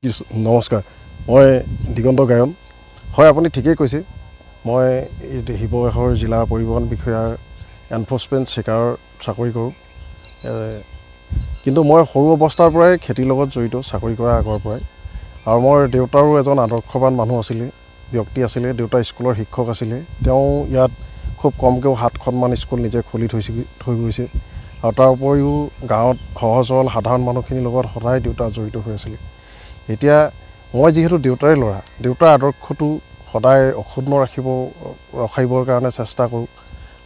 নমস্কাৰ, মই দিগন্ত গায়ন। হয়, আপুনি ঠিকেই কৈছে। মই শিৱসাগৰ জিলা পৰিবহণ বিষয়াৰ এনফৰ্চমেণ্ট চেকাৰৰ চাকৰি কৰোঁ। কিন্তু মই সৰু অৱস্থাৰ পৰাই খেতিৰ লগত জড়িত, চাকৰি কৰাৰ আগৰ পৰাই। আৰু মোৰ দেউতাৰো এজন আদৰ্শৱান মানুহ আছিলে, ব্যক্তি আছিলে। দেউতা স্কুলৰ শিক্ষক আছিলে। তেওঁ ইয়াত খুব কমকৈও 7খনমান স্কুল নিজে খুলি থৈ গৈছে। আৰু তাৰ উপৰিও গাঁৱত সহজ সৰল সাধাৰণ মানুহখিনিৰ লগত সদায় দেউতা জড়িত হৈ আছিলে। এতিয়া মই যিহেতু দেউতাৰে ল'ৰা, দেউতাৰ আদৰ্শটো সদায় অক্ষুণ্ণ ৰাখিবৰ কাৰণে চেষ্টা কৰোঁ।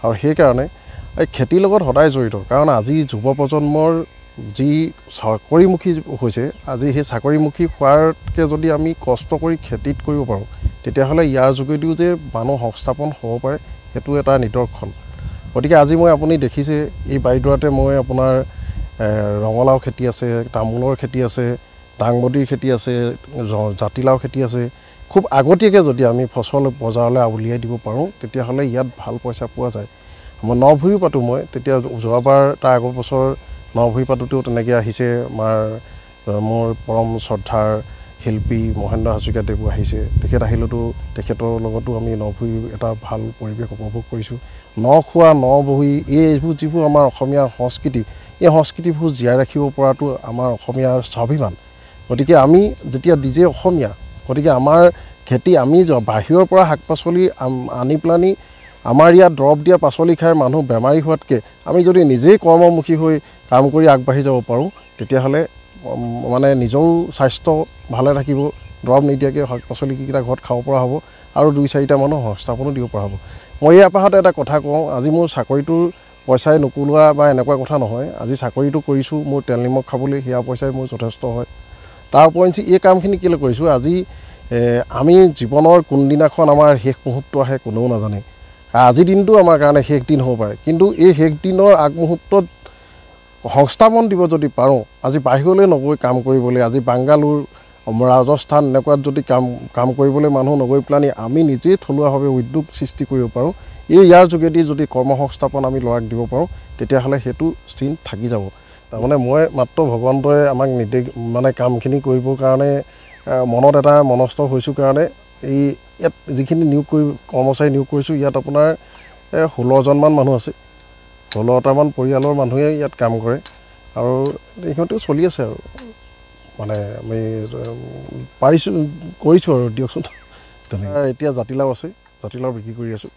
আৰু সেইকাৰণে এই খেতিৰ লগত সদায় জড়িত। কাৰণ আজি যুৱ প্ৰজন্মৰ যি চাকৰিমুখী হৈছে, আজি সেই চাকৰিমুখী হোৱাতকৈ যদি আমি কষ্ট কৰি খেতিত কৰিব পাৰোঁ, তেতিয়াহ'লে ইয়াৰ যোগেদিও যে মানুহ সংস্থাপন হ'ব পাৰে, সেইটো এটা নিদৰ্শন। গতিকে আজি আপুনি দেখিছে এই বাৰীডৰাতে মই আপোনাৰ ৰঙালাও খেতি আছে, তামোলৰ খেতি আছে, দাংবডীৰ খেতি আছে, জাতিলাও খেতি আছে। খুব আগতীয়াকৈ যদি আমি ফচল বজাৰলৈ উলিয়াই দিব পাৰোঁ, তেতিয়াহ'লে ইয়াত ভাল পইচা পোৱা যায়। মই নভুঁইও পাতোঁ। মই তেতিয়া যোৱাবাৰ তাৰ আগৰ বছৰ নভুঁই পাতোঁতেও তেনেকৈ আহিছে। মোৰ পৰম শ্ৰদ্ধাৰ শিল্পী মহেন্দ্ৰ হাজৰিকাদেৱো আহিছে। তেখেত আহিলেতো তেখেতৰ লগতো আমি নভুঁই এটা ভাল পৰিৱেশ উপভোগ কৰিছোঁ। খোৱা বহি এইবোৰ যিবোৰ আমাৰ অসমীয়াৰ সংস্কৃতি, এই সংস্কৃতিবোৰ জীয়াই ৰাখিব পৰাটো আমাৰ অসমীয়াৰ স্বাভিমান। গতিকে আমি যেতিয়া নিজে অসমীয়া, গতিকে আমাৰ খেতি আমি বাহিৰৰ পৰা শাক পাচলি আনি পেলানি আমাৰ ইয়াত দৰৱ দিয়া পাচলি খাই মানুহ বেমাৰী হোৱাতকৈ আমি যদি নিজেই কৰ্মমুখী হৈ কাম কৰি আগবাঢ়ি যাব পাৰোঁ, তেতিয়াহ'লে নিজৰো স্বাস্থ্য ভালে থাকিব। দৰৱ নিদিয়াকৈ শাক পাচলিকেইটা ঘৰত খাব পৰা হ'ব আৰু 2-4টা মানুহ সংস্থাপনো দিব পৰা হ'ব। মই এই আপাহতে এটা কথা কওঁ, আজি মোৰ চাকৰিটোৰ পইচাই নকলোৱা বা এনেকুৱা কথা নহয়। আজি চাকৰিটো কৰিছোঁ মোৰ তেল নিমখ খাবলৈ, সেয়া পইচাই মোৰ যথেষ্ট হয়। তাৰ উপৰিঞ্চি এই কামখিনি কেলৈ কৰিছোঁ, আজি আমি জীৱনৰ কোনদিনাখন আমাৰ শেষ মুহূৰ্ত আহে কোনেও নাজানে। আজিৰ দিনটো আমাৰ কাৰণে শেষ দিন হ'ব পাৰে, কিন্তু এই শেষ দিনৰ আগমুহূৰ্তত সংস্থাপন দিব যদি পাৰোঁ, আজি বাহিৰলৈ নগৈ কাম কৰিবলৈ, আজি বাংগালোৰ, ৰাজস্থান এনেকুৱাত যদি কাম কৰিবলৈ মানুহ নগৈ পেলানি আমি নিজেই থলুৱাভাৱে উদ্যোগ সৃষ্টি কৰিব পাৰোঁ, ইয়াৰ যোগেদি যদি কৰ্মসংস্থাপন আমি ল'ৰাক দিব পাৰোঁ, তেতিয়াহ'লে সেইটো চিন থাকি যাব। তাৰমানে মই মাত্ৰ ভগৱন্তই আমাক কামখিনি কৰিবৰ কাৰণে মনত এটা মনস্থ হৈছোঁ কাৰণে ইয়াত যিখিনি কৰ্মচাৰী নিয়োগ কৰিছোঁ, ইয়াত আপোনাৰ 16জনমান মানুহ আছে। 16টামান পৰিয়ালৰ মানুহে ইয়াত কাম কৰে আৰু সিহঁতেও চলি আছে আৰু আমি কৰিছোঁ আৰু দিয়কচোন। এতিয়া জাতিলাও আছে, জাতিলাও বিক্ৰী কৰি আছোঁ।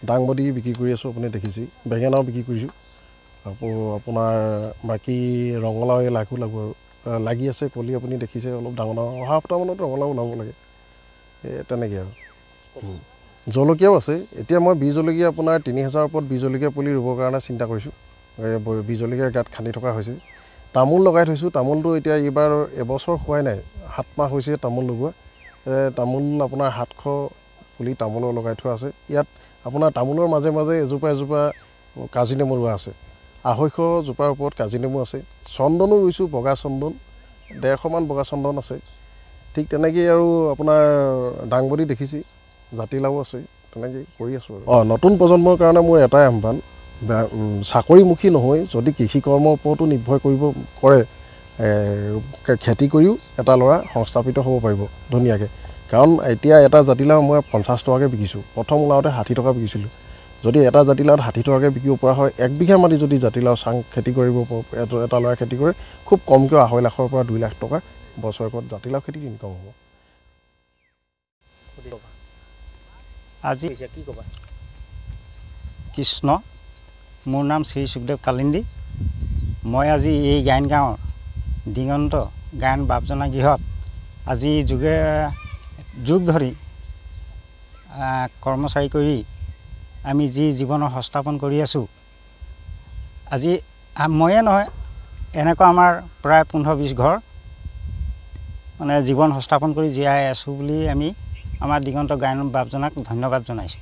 দাংবডী বিক্ৰী কৰি আছোঁ, আপুনি দেখিছেই। বেঙেনাও বিক্ৰী কৰিছোঁ। আকৌ আপোনাৰ বাকী ৰঙালাও লাগু আৰু লাগি আছে, কলি আপুনি দেখিছে অলপ ডাঙৰ অহা সপ্তাহমানত ৰঙালাও ওলাব লাগে। তেনেকৈ আৰু জলকীয়াও আছে। এতিয়া মই বীজ জলকীয়া আপোনাৰ 3000ৰ ওপৰত বীজ জলকীয়া পুলি ৰুবৰ কাৰণে চিন্তা কৰিছোঁ। বীজ জলকীয়াৰ গাঁত খান্দি থকা হৈছে। তামোল লগাই থৈছোঁ। তামোলটো এতিয়া এইবাৰ এবছৰ হোৱাই নাই, 7 মাহ হৈছে তামোল লগোৱা। তামোল আপোনাৰ 700 পুলি তামোলৰ লগাই থোৱা আছে। ইয়াত আপোনাৰ তামোলৰ মাজে মাজে এজোপা কাজি নেমু ৰোৱা আছে। 250 জোপাৰ ওপৰত কাজি নেমু আছে। চন্দনো ৰুইছোঁ, বগা চন্দন 150মান বগা চন্দন আছে। ঠিক তেনেকেই আৰু আপোনাৰ দাংবডী দেখিছেই, জাতিলাও আছে। তেনেকেই কৰি আছোঁ আৰু নতুন প্ৰজন্মৰ কাৰণে মোৰ এটাই আহ্বান, চাকৰিমুখী নহৈ যদি কৃষি কৰ্মৰ ওপৰতো নিৰ্ভৰ কৰে, খেতি কৰিও এটা ল'ৰা সংস্থাপিত হ'ব পাৰিব ধুনীয়াকৈ। কাৰণ এতিয়া এটা জাতিলাও মই 50 টকাকৈ বিকিছোঁ। প্ৰথম ওলাওঁতে 60 টকা বিকিছিলোঁ। যদি এটা জাতিলাওত 60 টকাকৈ বিকিব পৰা হয়, 1 বিঘা মাটি যদি জাতিলাও খেতি কৰিব এটা ল'ৰাই খেতি কৰে, খুব কমকৈ 2.5 লাখৰ পৰা 2 লাখ টকা বছৰেকত জাতিলাও খেতিত ইনকাম হ'ব। আজি কি ক'বা? কৃষ্ণ, মোৰ নাম শ্ৰী সুখদেৱ কালিন্দী। মই আজি এই গায়ন গাঁৱৰ দিগন্ত গায়ন বাপজনা গৃহত আজি যুগ ধৰি কৰ্মচাৰী কৰি আমি যি জীৱনৰ সংস্থাপন কৰি আছোঁ, আজি ময়ে নহয়, এনেকুৱা আমাৰ প্ৰায় 15-20 ঘৰ জীৱন সংস্থাপন কৰি জীয়াই আছোঁ বুলি আমি আমাৰ দিগন্ত গায়ন বাপজনাক ধন্যবাদ জনাইছোঁ।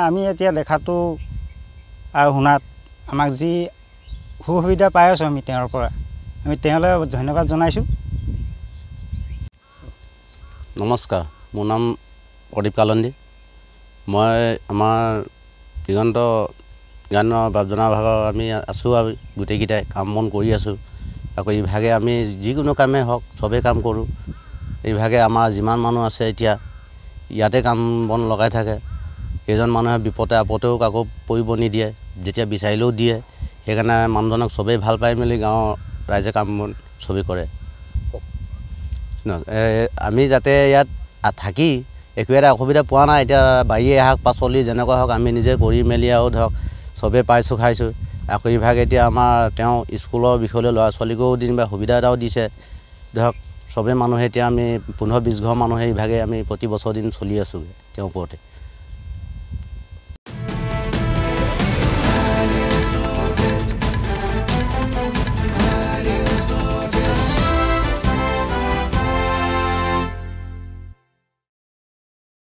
আমি এতিয়া দেখাটো আৰু শুনাত আমাক যি সুবিধা পাই আছোঁ আমি তেওঁৰ পৰা, আমি তেওঁলৈ ধন্যবাদ জনাইছোঁ। নমস্কাৰ, মোৰ নাম প্ৰদীপ কালিন্দী। মই আমাৰ দিগন্ত গায়ন বাপজনা ভাগৰ আমি আছোঁ আৰু গোটেইকেইটাই কাম বন কৰি আছোঁ। আকৌ ইভাগে আমি যিকোনো কামেই হওক চবেই কাম কৰোঁ। এইভাগে আমাৰ যিমান মানুহ আছে এতিয়া ইয়াতে কাম বন লগাই থাকে। কেইজন মানুহে বিপদে আপদেও কাকো পৰিব নিদিয়ে, যেতিয়া বিচাৰিলেও দিয়ে। সেইকাৰণে মানুহজনক চবেই ভাল পাই মেলি গাঁৱৰ ৰাইজে কাম বন চবেই কৰে। আমি যাতে ইয়াত থাকি একো এটা অসুবিধা পোৱা নাই। এতিয়া বাৰীয়ে শাক পাচলি যেনেকুৱা হওক আমি নিজে কৰি মেলি আৰু ধৰক চবেই পাইছোঁ খাইছোঁ। আকৌ ইভাগে এতিয়া আমাৰ তেওঁ স্কুলৰ বিষয়লৈ ল'ৰা ছোৱালীকো যেনিবা সুবিধা এটাও দিছে। ধৰক চবেই মানুহে এতিয়া আমি 15-20 ঘৰ মানুহে ইভাগে আমি প্ৰতি বছৰ দিন চলি আছোঁগৈ তেওঁৰ ওপৰতে।